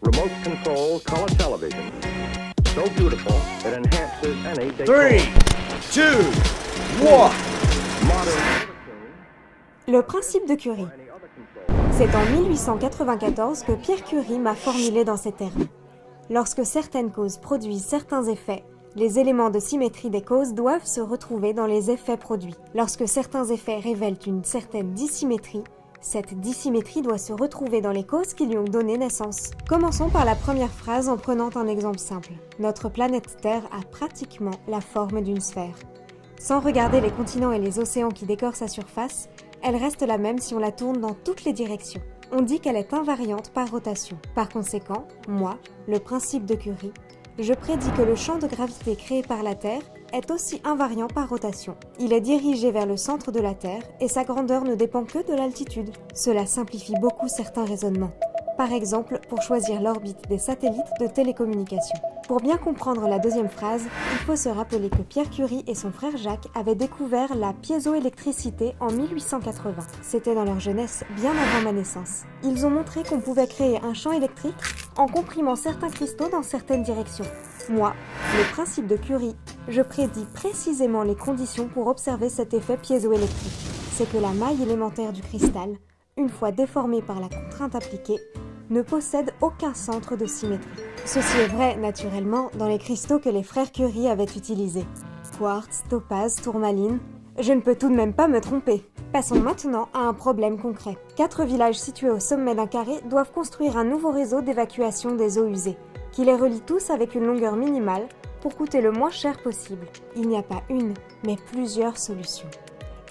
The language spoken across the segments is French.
remote control color television. So beautiful, it enhances any decor. 3, 2, 1. Modern Le principe de Curie. C'est en 1894 que Pierre Curie m'a formulé dans ces termes. Lorsque certaines causes produisent certains effets, les éléments de symétrie des causes doivent se retrouver dans les effets produits. Lorsque certains effets révèlent une certaine dissymétrie, cette dissymétrie doit se retrouver dans les causes qui lui ont donné naissance. Commençons par la première phrase en prenant un exemple simple. Notre planète Terre a pratiquement la forme d'une sphère. Sans regarder les continents et les océans qui décorent sa surface, elle reste la même si on la tourne dans toutes les directions. On dit qu'elle est invariante par rotation. Par conséquent, moi, le principe de Curie, je prédis que le champ de gravité créé par la Terre est aussi invariant par rotation. Il est dirigé vers le centre de la Terre et sa grandeur ne dépend que de l'altitude. Cela simplifie beaucoup certains raisonnements. Par exemple, pour choisir l'orbite des satellites de télécommunications. Pour bien comprendre la deuxième phrase, il faut se rappeler que Pierre Curie et son frère Jacques avaient découvert la piézoélectricité en 1880. C'était dans leur jeunesse, bien avant ma naissance. Ils ont montré qu'on pouvait créer un champ électrique en comprimant certains cristaux dans certaines directions. Moi, le principe de Curie, je prédis précisément les conditions pour observer cet effet piézoélectrique. C'est que la maille élémentaire du cristal, une fois déformée par la contrainte appliquée, ne possède aucun centre de symétrie. Ceci est vrai, naturellement, dans les cristaux que les frères Curie avaient utilisés. Quartz, topaz, tourmaline... Je ne peux tout de même pas me tromper. Passons maintenant à un problème concret. 4 villages situés au sommet d'un carré doivent construire un nouveau réseau d'évacuation des eaux usées, qui les relie tous avec une longueur minimale pour coûter le moins cher possible. Il n'y a pas une, mais plusieurs solutions.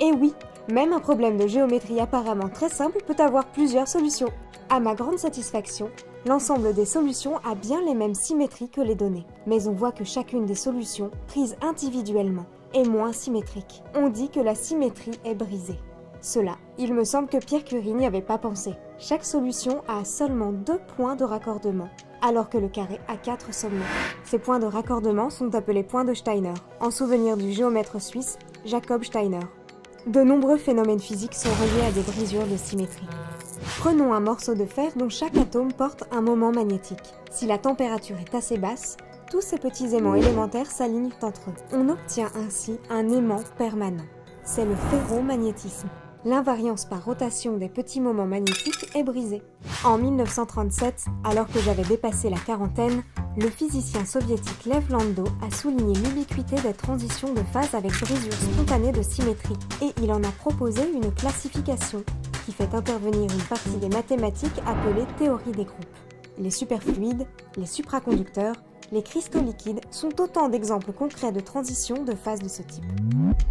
Et oui, même un problème de géométrie apparemment très simple peut avoir plusieurs solutions. À ma grande satisfaction, l'ensemble des solutions a bien les mêmes symétries que les données. Mais on voit que chacune des solutions, prises individuellement, est moins symétrique. On dit que la symétrie est brisée. Cela, il me semble que Pierre Curie n'y avait pas pensé. Chaque solution a seulement 2 points de raccordement, alors que le carré a 4 sommets. Ces points de raccordement sont appelés points de Steiner, en souvenir du géomètre suisse Jakob Steiner. De nombreux phénomènes physiques sont reliés à des brisures de symétrie. Prenons un morceau de fer dont chaque atome porte un moment magnétique. Si la température est assez basse, tous ces petits aimants élémentaires s'alignent entre eux. On obtient ainsi un aimant permanent. C'est le ferromagnétisme. L'invariance par rotation des petits moments magnétiques est brisée. En 1937, alors que j'avais dépassé la quarantaine, le physicien soviétique Lev Landau a souligné l'ubiquité des transitions de phase avec brisure spontanée de symétrie, et il en a proposé une classification qui fait intervenir une partie des mathématiques appelée théorie des groupes. Les superfluides, les supraconducteurs, les cristaux liquides sont autant d'exemples concrets de transitions de phase de ce type.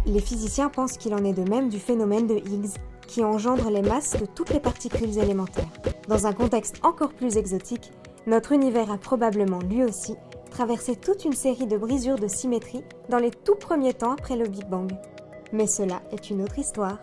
Les physiciens pensent qu'il en est de même du phénomène de Higgs, qui engendre les masses de toutes les particules élémentaires. Dans un contexte encore plus exotique, notre univers a probablement, lui aussi, traversé toute une série de brisures de symétrie dans les tout premiers temps après le Big Bang. Mais cela est une autre histoire.